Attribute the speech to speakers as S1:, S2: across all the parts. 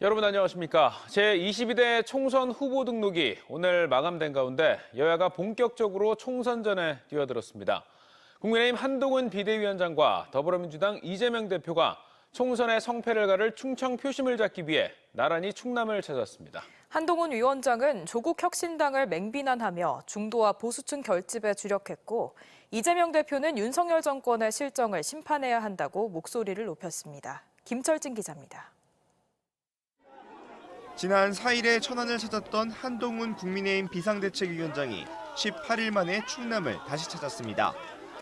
S1: 여러분 안녕하십니까. 제22대 총선 후보 등록이 오늘 마감된 가운데 여야가 본격적으로 총선전에 뛰어들었습니다. 국민의힘 한동훈 비대위원장과 더불어민주당 이재명 대표가 총선의 성패를 가를 충청 표심을 잡기 위해 나란히 충남을 찾았습니다.
S2: 한동훈 위원장은 조국 혁신당을 맹비난하며 중도와 보수층 결집에 주력했고, 이재명 대표는 윤석열 정권의 실정을 심판해야 한다고 목소리를 높였습니다. 김철진 기자입니다.
S3: 지난 4일에 천안을 찾았던 한동훈 국민의힘 비상대책위원장이 18일 만에 충남을 다시 찾았습니다.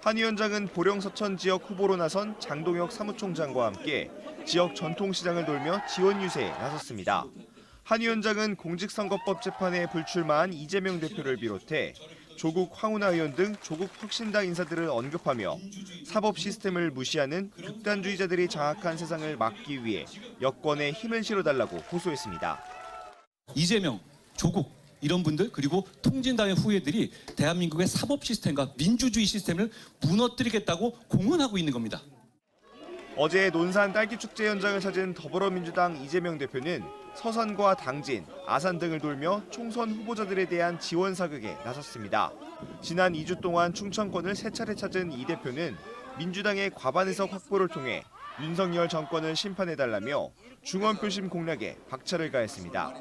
S3: 한 위원장은 보령 서천 지역 후보로 나선 장동혁 사무총장과 함께 지역 전통시장을 돌며 지원 유세에 나섰습니다. 한 위원장은 공직선거법 재판에 불출마한 이재명 대표를 비롯해 조국 황운하 의원 등 조국 혁신당 인사들을 언급하며 사법 시스템을 무시하는 극단주의자들이 장악한 세상을 막기 위해 여권에 힘을 실어달라고 호소했습니다.
S4: 이재명, 조국 이런 분들 그리고 통진당의 후예들이 대한민국의 사법 시스템과 민주주의 시스템을 무너뜨리겠다고 공언하고 있는 겁니다.
S3: 어제 논산 딸기축제 현장을 찾은 더불어민주당 이재명 대표는 서산과 당진, 아산 등을 돌며 총선 후보자들에 대한 지원 사격에 나섰습니다. 지난 2주 동안 충청권을 3차례 찾은 이 대표는 민주당의 과반 의석 확보를 통해 윤석열 정권을 심판해달라며 중원표심 공략에 박차를 가했습니다.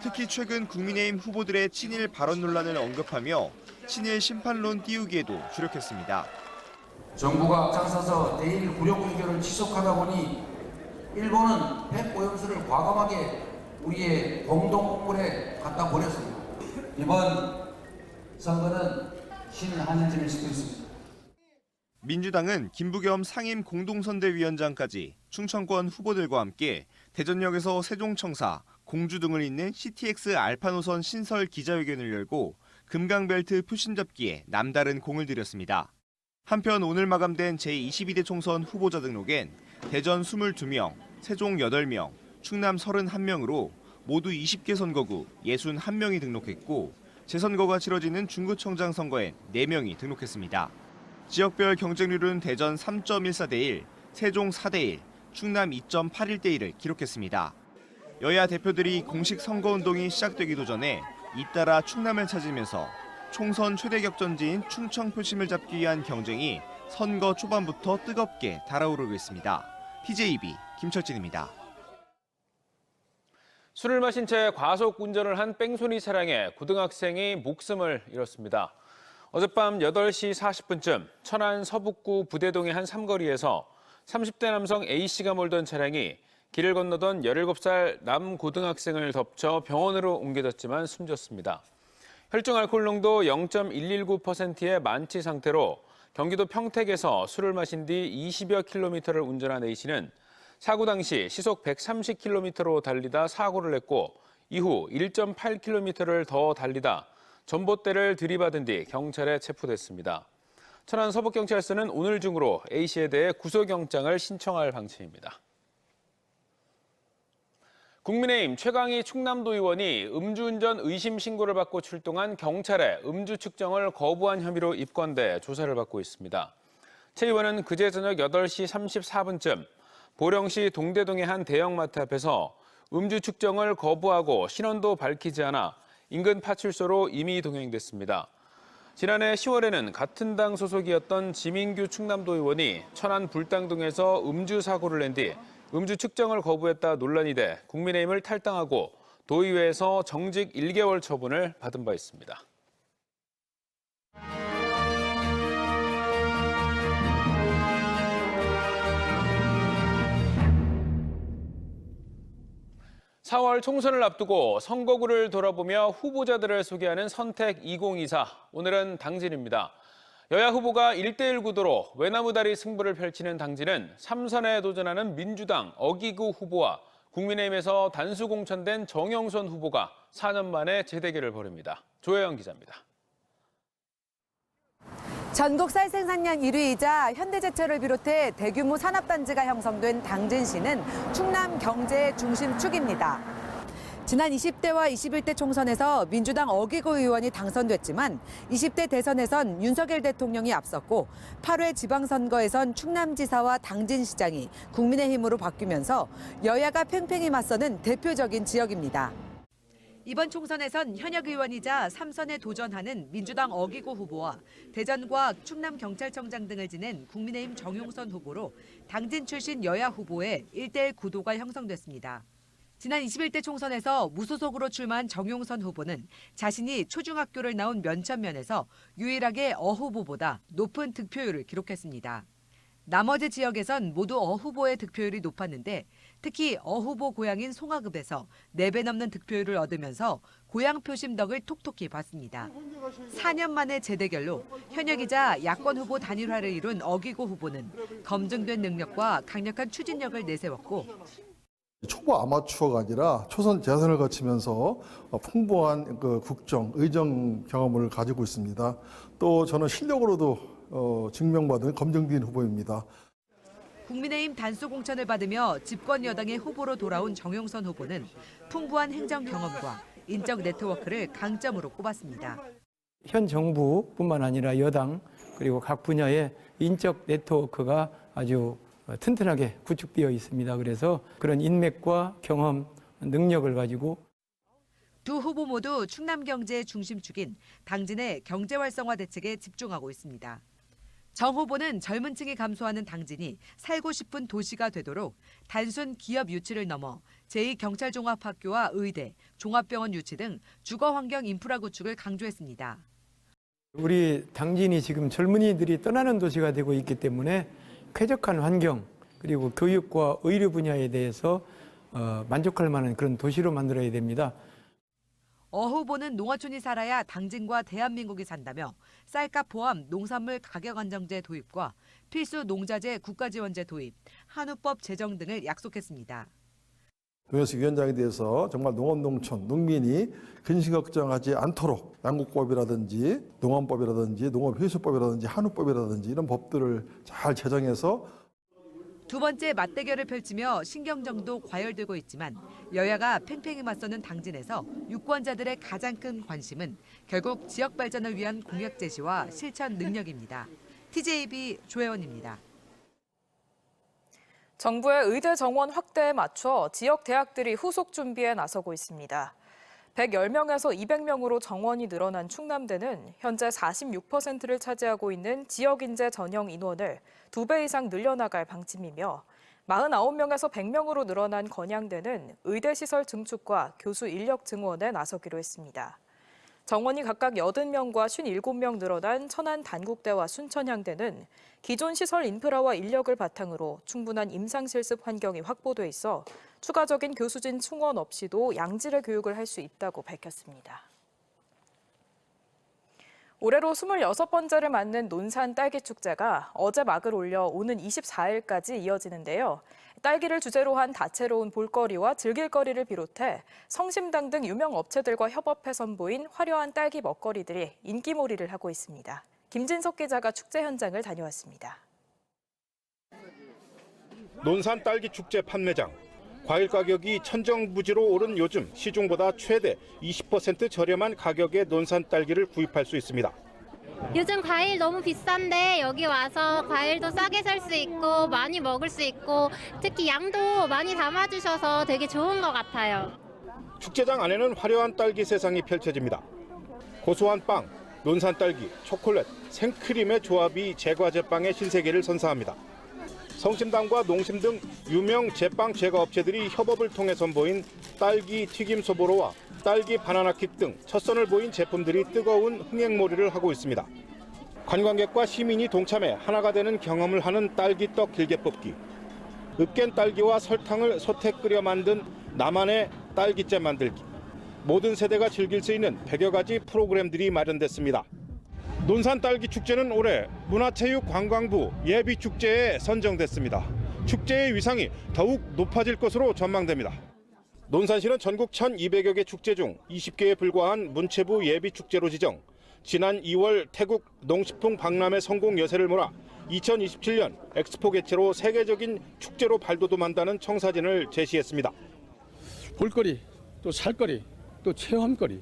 S3: 특히 최근 국민의힘 후보들의 친일 발언 논란을 언급하며 친일 심판론 띄우기에도 주력했습니다.
S5: 정부가 앞장서서 대일 굴욕 의결을 지속하다 보니 일본은 핵오염수를 과감하게 우리의 공동물에 갖다 버렸습니다. 이번 선거는 신한심일 수도 있습니다.
S3: 민주당은 김부겸 상임 공동선대위원장까지 충청권 후보들과 함께 대전역에서 세종청사, 공주 등을 잇는 CTX 알파 노선 신설 기자회견을 열고 금강벨트 표심 잡기에 남다른 공을 들였습니다. 한편 오늘 마감된 제22대 총선 후보자 등록엔 대전 22명, 세종 8명, 충남 31명으로 모두 20개 선거구 61명이 등록했고 재선거가 치러지는 중구청장 선거엔 4명이 등록했습니다. 지역별 경쟁률은 대전 3.14대 1, 세종 4대 1, 충남 2.81대 1을 기록했습니다. 여야 대표들이 공식 선거운동이 시작되기도 전에 잇따라 충남을 찾으면서 총선 최대 격전지인 충청 표심을 잡기 위한 경쟁이 선거 초반부터 뜨겁게 달아오르고 있습니다. TJB 김철진입니다.
S1: 술을 마신 채 과속 운전을 한 뺑소니 차량에 고등학생이 목숨을 잃었습니다. 어젯밤 8시 40분쯤 천안 서북구 부대동의 한 삼거리에서 30대 남성 A씨가 몰던 차량이 길을 건너던 17살 남고등학생을 덮쳐 병원으로 옮겨졌지만 숨졌습니다. 혈중 알코올 농도 0.119%의 만취 상태로 경기도 평택에서 술을 마신 뒤 20여 킬로미터를 운전한 A씨는 사고 당시 시속 130km로 달리다 사고를 냈고 이후 1.8km를 더 달리다 전봇대를 들이받은 뒤 경찰에 체포됐습니다. 천안 서북경찰서는 오늘 중으로 A씨에 대해 구속영장을 신청할 방침입니다. 국민의힘 최강희 충남도 의원이 음주운전 의심 신고를 받고 출동한 경찰에 음주 측정을 거부한 혐의로 입건돼 조사를 받고 있습니다. 최 의원은 그제 저녁 8시 34분쯤 보령시 동대동의 한 대형마트 앞에서 음주 측정을 거부하고 신원도 밝히지 않아 인근 파출소로 임의 동행됐습니다. 지난해 10월에는 같은 당 소속이었던 지민규 충남도 의원이 천안 불당동에서 음주 사고를 낸 뒤 음주 측정을 거부했다 논란이 돼 국민의힘을 탈당하고 도의회에서 정직 1개월 처분을 받은 바 있습니다. 4월 총선을 앞두고 선거구를 돌아보며 후보자들을 소개하는 선택 2024. 오늘은 당진입니다. 여야 후보가 1대1 구도로 외나무다리 승부를 펼치는 당진은 3선에 도전하는 민주당 어기구 후보와 국민의힘에서 단수 공천된 정영선 후보가 4년 만에 재대결을 벌입니다. 조혜영 기자입니다.
S6: 전국 쌀 생산량 1위이자 현대제철을 비롯해 대규모 산업단지가 형성된 당진시는 충남 경제의 중심축입니다. 지난 20대와 21대 총선에서 민주당 어기고 의원이 당선됐지만 20대 대선에선 윤석열 대통령이 앞섰고 8회 지방선거에선 충남지사와 당진시장이 국민의힘으로 바뀌면서 여야가 팽팽히 맞서는 대표적인 지역입니다. 이번 총선에선 현역 의원이자 3선에 도전하는 민주당 어기고 후보와 대전과 충남경찰청장 등을 지낸 국민의힘 정용선 후보로 당진 출신 여야 후보의 1대1 구도가 형성됐습니다. 지난 21대 총선에서 무소속으로 출마한 정용선 후보는 자신이 초중학교를 나온 면천면에서 유일하게 어 후보보다 높은 득표율을 기록했습니다. 나머지 지역에선 모두 어 후보의 득표율이 높았는데 특히 어 후보 고향인 송화급에서 4배 넘는 득표율을 얻으면서 고향 표심 덕을 톡톡히 봤습니다. 4년 만의 재대결로 현역이자 야권 후보 단일화를 이룬 어기고 후보는 검증된 능력과 강력한 추진력을 내세웠고
S7: 초보 아마추어가 아니라 초선 재선을 거치면서 풍부한 국정, 의정 경험을 가지고 있습니다. 또 저는 실력으로도 증명받은 검증된 후보입니다.
S6: 국민의힘 단수 공천을 받으며 집권 여당의 후보로 돌아온 정용선 후보는 풍부한 행정 경험과 인적 네트워크를 강점으로 꼽았습니다.
S8: 현 정부뿐만 아니라 여당 그리고 각 분야의 인적 네트워크가 아주 튼튼하게 구축되어 있습니다. 그래서 그런 인맥과 경험, 능력을 가지고
S6: 두 후보 모두 충남 경제의 중심축인 당진의 경제 활성화 대책에 집중하고 있습니다. 정 후보는 젊은 층이 감소하는 당진이 살고 싶은 도시가 되도록 단순 기업 유치를 넘어 제2경찰종합학교와 의대, 종합병원 유치 등 주거환경 인프라 구축을 강조했습니다.
S8: 우리 당진이 지금 젊은이들이 떠나는 도시가 되고 있기 때문에 쾌적한 환경 그리고 교육과 의료 분야에 대해서 만족할 만한 그런 도시로 만들어야 됩니다.
S6: 어 후보는 농어촌이 살아야 당진과 대한민국이 산다며 쌀값 포함 농산물 가격 안정제 도입과 필수 농자재 국가지원제 도입, 한우법 제정 등을 약속했습니다.
S7: 동현식 위원장에 대해서 정말 농업농촌, 농민이 근심 걱정하지 않도록 양국법이라든지 농원법이라든지 농업회수법이라든지 한우법이라든지 이런 법들을 잘 제정해서
S6: 두 번째 맞대결을 펼치며 신경전도 과열되고 있지만 여야가 팽팽히 맞서는 당진에서 유권자들의 가장 큰 관심은 결국 지역 발전을 위한 공약 제시와 실천 능력입니다. TJB 조혜원입니다.
S2: 정부의 의대 정원 확대에 맞춰 지역 대학들이 후속 준비에 나서고 있습니다. 110명에서 200명으로 정원이 늘어난 충남대는 현재 46%를 차지하고 있는 지역인재 전형 인원을 2배 이상 늘려나갈 방침이며 49명에서 100명으로 늘어난 건양대는 의대 시설 증축과 교수 인력 증원에 나서기로 했습니다. 정원이 각각 80명과 57명 늘어난 천안 단국대와 순천향대는 기존 시설 인프라와 인력을 바탕으로 충분한 임상실습 환경이 확보돼 있어 추가적인 교수진 충원 없이도 양질의 교육을 할 수 있다고 밝혔습니다. 올해로 26번째를 맞는 논산 딸기축제가 어제 막을 올려 오는 24일까지 이어지는데요. 딸기를 주제로 한 다채로운 볼거리와 즐길거리를 비롯해 성심당 등 유명 업체들과 협업해 선보인 화려한 딸기 먹거리들이 인기몰이를 하고 있습니다. 김진석 기자가 축제 현장을 다녀왔습니다.
S9: 논산 딸기 축제 판매장. 과일 가격이 천정부지로 오른 요즘 시중보다 최대 20% 저렴한 가격에 논산 딸기를 구입할 수 있습니다.
S10: 요즘 과일 너무 비싼데 여기 와서 과일도 싸게 살 수 있고 많이 먹을 수 있고 특히 양도 많이 담아주셔서 되게 좋은 것 같아요.
S9: 축제장 안에는 화려한 딸기 세상이 펼쳐집니다. 고소한 빵, 논산 딸기, 초콜릿, 생크림의 조합이 제과제빵의 신세계를 선사합니다. 성심당과 농심 등 유명 제빵 제과업체들이 협업을 통해 선보인 딸기 튀김 소보로와 딸기 바나나킥 등 첫 선을 보인 제품들이 뜨거운 흥행몰이를 하고 있습니다. 관광객과 시민이 동참해 하나가 되는 경험을 하는 딸기떡 길게 뽑기. 으깬 딸기와 설탕을 솥에 끓여 만든 나만의 딸기잼 만들기. 모든 세대가 즐길 수 있는 100여 가지 프로그램들이 마련됐습니다. 논산 딸기 축제는 올해 문화체육관광부 예비축제에 선정됐습니다. 축제의 위상이 더욱 높아질 것으로 전망됩니다. 논산시는 전국 1,200여 개 축제 중 20개에 불과한 문체부 예비축제로 지정, 지난 2월 태국 농식품 박람회 성공 여세를 몰아 2027년 엑스포 개최로 세계적인 축제로 발돋움한다는 청사진을 제시했습니다.
S11: 볼거리, 또 살거리, 또 체험거리,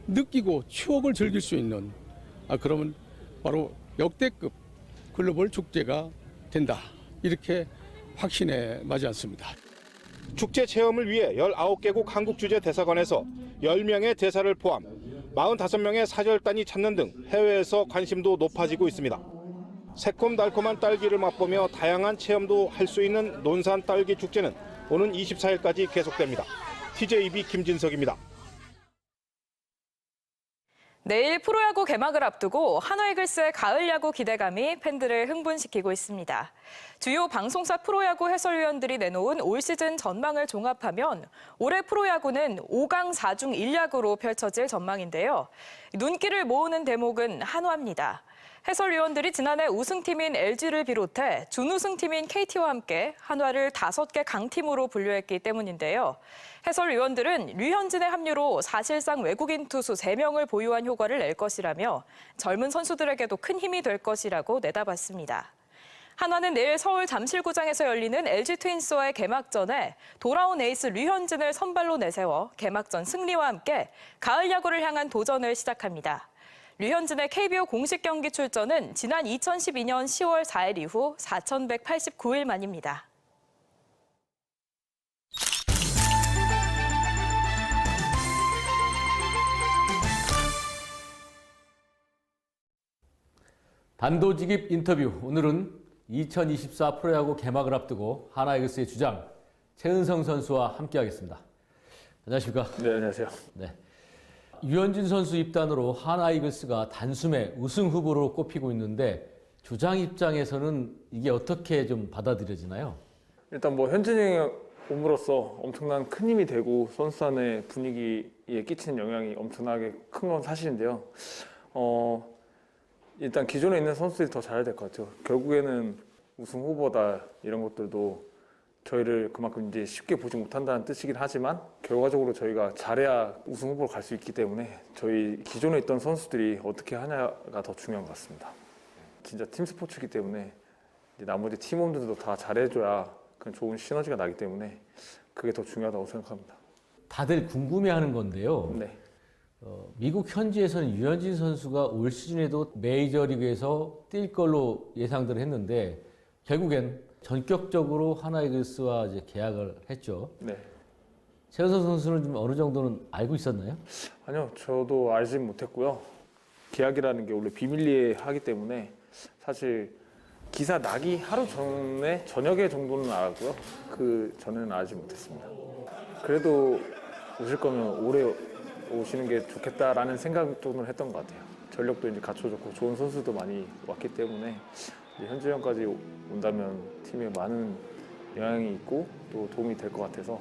S11: 느끼고 추억을 즐길 수 있는 그러면 바로 역대급 글로벌 축제가 된다. 이렇게 확신에 맞지 않습니다.
S9: 축제 체험을 위해 19개국 한국주재대사관에서 10명의 대사를 포함 45명의 사절단이 찾는 등 해외에서 관심도 높아지고 있습니다. 새콤달콤한 딸기를 맛보며 다양한 체험도 할 수 있는 논산 딸기 축제는 오는 24일까지 계속됩니다. TJB 김진석입니다.
S2: 내일 프로야구 개막을 앞두고 한화이글스의 가을 야구 기대감이 팬들을 흥분시키고 있습니다. 주요 방송사 프로야구 해설위원들이 내놓은 올 시즌 전망을 종합하면 올해 프로야구는 5강 4중 1야구로 펼쳐질 전망인데요. 눈길을 모으는 대목은 한화입니다. 해설위원들이 지난해 우승팀인 LG를 비롯해 준우승팀인 KT와 함께 한화를 5개 강팀으로 분류했기 때문인데요. 해설위원들은 류현진의 합류로 사실상 외국인 투수 3명을 보유한 효과를 낼 것이라며 젊은 선수들에게도 큰 힘이 될 것이라고 내다봤습니다. 한화는 내일 서울 잠실구장에서 열리는 LG 트윈스와의 개막전에 돌아온 에이스 류현진을 선발로 내세워 개막전 승리와 함께 가을 야구를 향한 도전을 시작합니다. 류현진의 KBO 공식 경기 출전은 지난 2012년 10월 4일 이후 4,189일 만입니다.
S12: 단도직입 인터뷰. 오늘은 2024 프로야구 개막을 앞두고 한화이글스의 주장 최은성 선수와 함께하겠습니다. 안녕하십니까?
S13: 네, 안녕하세요.
S12: 네. 류현진 선수 입단으로 한화이글스가 단숨에 우승 후보로 꼽히고 있는데 주장 입장에서는 이게 어떻게 좀 받아들여지나요?
S13: 일단 뭐 현진이 옴으로써 엄청난 큰 힘이 되고 선수단의 분위기에 끼치는 영향이 엄청나게 큰 건 사실인데요. 일단 기존에 있는 선수들이 더 잘해야 될 것 같아요. 결국에는 우승 후보다 이런 것들도 저희를 그만큼 이제 쉽게 보지 못한다는 뜻이긴 하지만 결과적으로 저희가 잘해야 우승 후보로 갈 수 있기 때문에 저희 기존에 있던 선수들이 어떻게 하냐가 더 중요한 것 같습니다. 진짜 팀 스포츠이기 때문에 이제 나머지 팀원들도 다 잘해줘야 그런 좋은 시너지가 나기 때문에 그게 더 중요하다고 생각합니다.
S12: 다들 궁금해하는 건데요.
S13: 네.
S12: 미국 현지에서는 류현진 선수가 올 시즌에도 메이저리그에서 뛸 걸로 예상들을 했는데 결국엔 전격적으로 한화이글스와 이제 계약을 했죠.
S13: 네.
S12: 최은성 선수는 좀 어느 정도는 알고 있었나요?
S13: 아니요, 저도 알지 못했고요. 계약이라는 게 원래 비밀리에 하기 때문에 사실 기사 나기 하루 전에 저녁에 정도는 알았고요. 그 전에는 알지 못했습니다. 그래도 오실 거면 올해 오시는 게 좋겠다라는 생각 정도는 했던 것 같아요. 전력도 이제 갖춰졌고 좋은 선수도 많이 왔기 때문에 현지전까지 온다면 팀에 많은 영향이 있고 또 도움이 될 것 같아서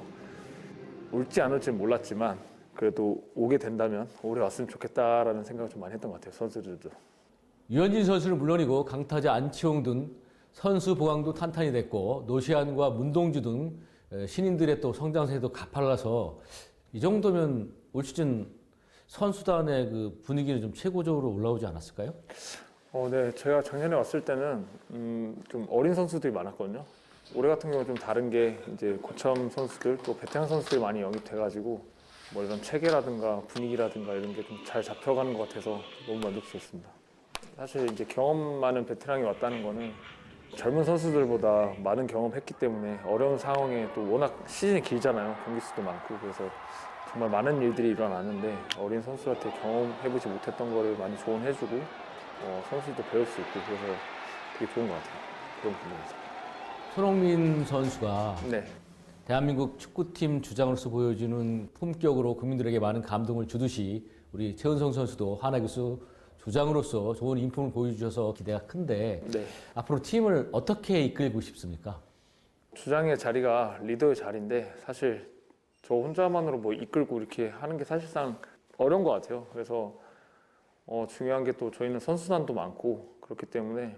S13: 올지 안 올지는 몰랐지만 그래도 오게 된다면 올해 왔으면 좋겠다라는 생각을 좀 많이 했던 것 같아요. 선수들도.
S12: 류현진 선수는 물론이고 강타자 안치홍 등 선수 보강도 탄탄히 됐고 노시안과 문동주 등 신인들의 또 성장세도 가팔라서 이 정도면 올 시즌 선수단의 그 분위기는 좀 최고적으로 올라오지 않았을까요?
S13: 네, 제가 작년에 왔을 때는 좀 어린 선수들이 많았거든요. 올해 같은 경우 좀 다른 게 이제 고참 선수들 또 베테랑 선수들이 많이 영입돼가지고 뭐 이런 체계라든가 분위기라든가 이런 게 좀 잘 잡혀가는 것 같아서 너무 만족스럽습니다. 사실 이제 경험 많은 베테랑이 왔다는 거는 젊은 선수들보다 많은 경험했기 때문에 어려운 상황에 또 워낙 시즌이 길잖아요. 경기 수도 많고 그래서 정말 많은 일들이 일어나는데 어린 선수한테 경험해보지 못했던 거를 많이 조언해주고 선수도 배울 수 있고 그래서 되게 좋은 것 같아요. 그런 부분에서.
S12: 손흥민 선수가
S13: 네.
S12: 대한민국 축구팀 주장으로서 보여주는 품격으로 국민들에게 많은 감동을 주듯이 우리 최은성 선수도 한화이글스 주장으로서 좋은 인품을 보여주셔서 기대가 큰데
S13: 네.
S12: 앞으로 팀을 어떻게 이끌고 싶습니까?
S13: 주장의 자리가 리더의 자리인데 사실 저 혼자만으로 뭐 이끌고 이렇게 하는 게 사실상 어려운 것 같아요. 그래서 중요한 게 또 저희는 선수단도 많고 그렇기 때문에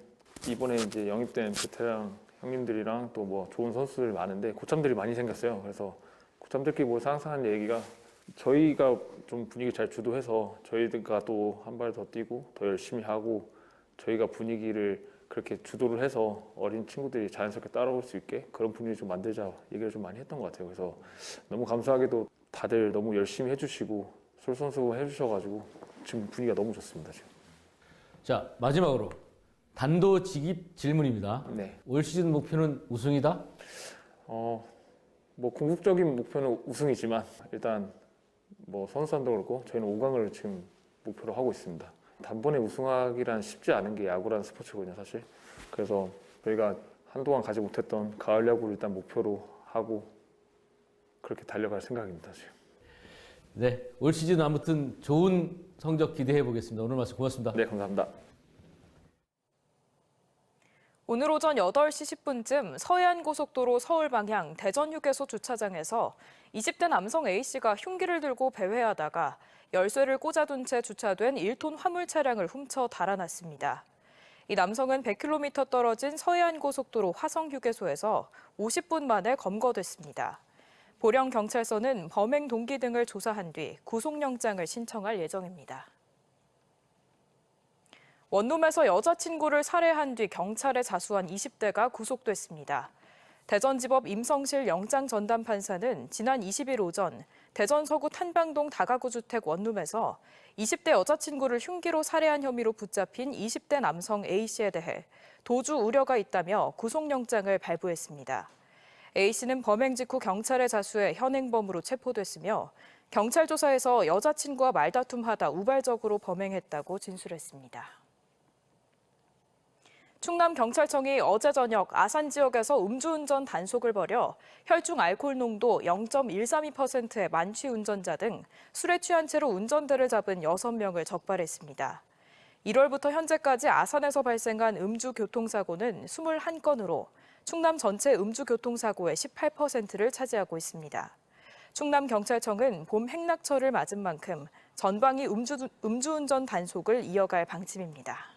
S13: 이번에 이제 영입된 베테랑 형님들이랑 또 뭐 좋은 선수들이 많은데 고참들이 많이 생겼어요. 그래서 고참들끼리 모여서 항상 하는 얘기가 저희가 좀 분위기 잘 주도해서 저희가 또 한 발 더 뛰고 더 열심히 하고 저희가 분위기를 그렇게 주도를 해서 어린 친구들이 자연스럽게 따라올 수 있게 그런 분위기 좀 만들자 얘기를 좀 많이 했던 것 같아요. 그래서 너무 감사하게도 다들 너무 열심히 해주시고 솔선수범 해주셔가지고 지금 분위기가 너무 좋습니다. 지금.
S12: 자, 마지막으로 단도직입 질문입니다.
S13: 네.
S12: 올 시즌 목표는 우승이다?
S13: 뭐 궁극적인 목표는 우승이지만 일단 뭐 선수단도 그렇고 저희는 5강을 지금 목표로 하고 있습니다. 단번에 우승하기란 쉽지 않은 게 야구라는 스포츠거든요, 사실. 그래서 저희가 한동안 가지 못했던 가을 야구를 일단 목표로 하고 그렇게 달려갈 생각입니다, 지금.
S12: 네, 올 시즌 아무튼 좋은 성적 기대해 보겠습니다. 오늘 말씀 고맙습니다.
S13: 네, 감사합니다.
S2: 오늘 오전 8시 10분쯤 서해안고속도로 서울 방향 대전휴게소 주차장에서 20대 남성 A씨가 흉기를 들고 배회하다가 열쇠를 꽂아둔 채 주차된 1톤 화물 차량을 훔쳐 달아났습니다. 이 남성은 100km 떨어진 서해안고속도로 화성휴게소에서 50분 만에 검거됐습니다. 보령경찰서는 범행 동기 등을 조사한 뒤 구속영장을 신청할 예정입니다. 원룸에서 여자친구를 살해한 뒤 경찰에 자수한 20대가 구속됐습니다. 대전지법 임성실 영장전담판사는 지난 20일 오전 대전 서구 탄방동 다가구 주택 원룸에서 20대 여자친구를 흉기로 살해한 혐의로 붙잡힌 20대 남성 A씨에 대해 도주 우려가 있다며 구속영장을 발부했습니다. A씨는 범행 직후 경찰에 자수해 현행범으로 체포됐으며 경찰 조사에서 여자친구와 말다툼하다 우발적으로 범행했다고 진술했습니다. 충남경찰청이 어제 저녁 아산 지역에서 음주운전 단속을 벌여 혈중 알코올 농도 0.132%의 만취 운전자 등 술에 취한 채로 운전대를 잡은 6명을 적발했습니다. 1월부터 현재까지 아산에서 발생한 음주교통사고는 21건으로 충남 전체 음주교통사고의 18%를 차지하고 있습니다. 충남경찰청은 봄 행락철을 맞은 만큼 전방위 음주운전 단속을 이어갈 방침입니다.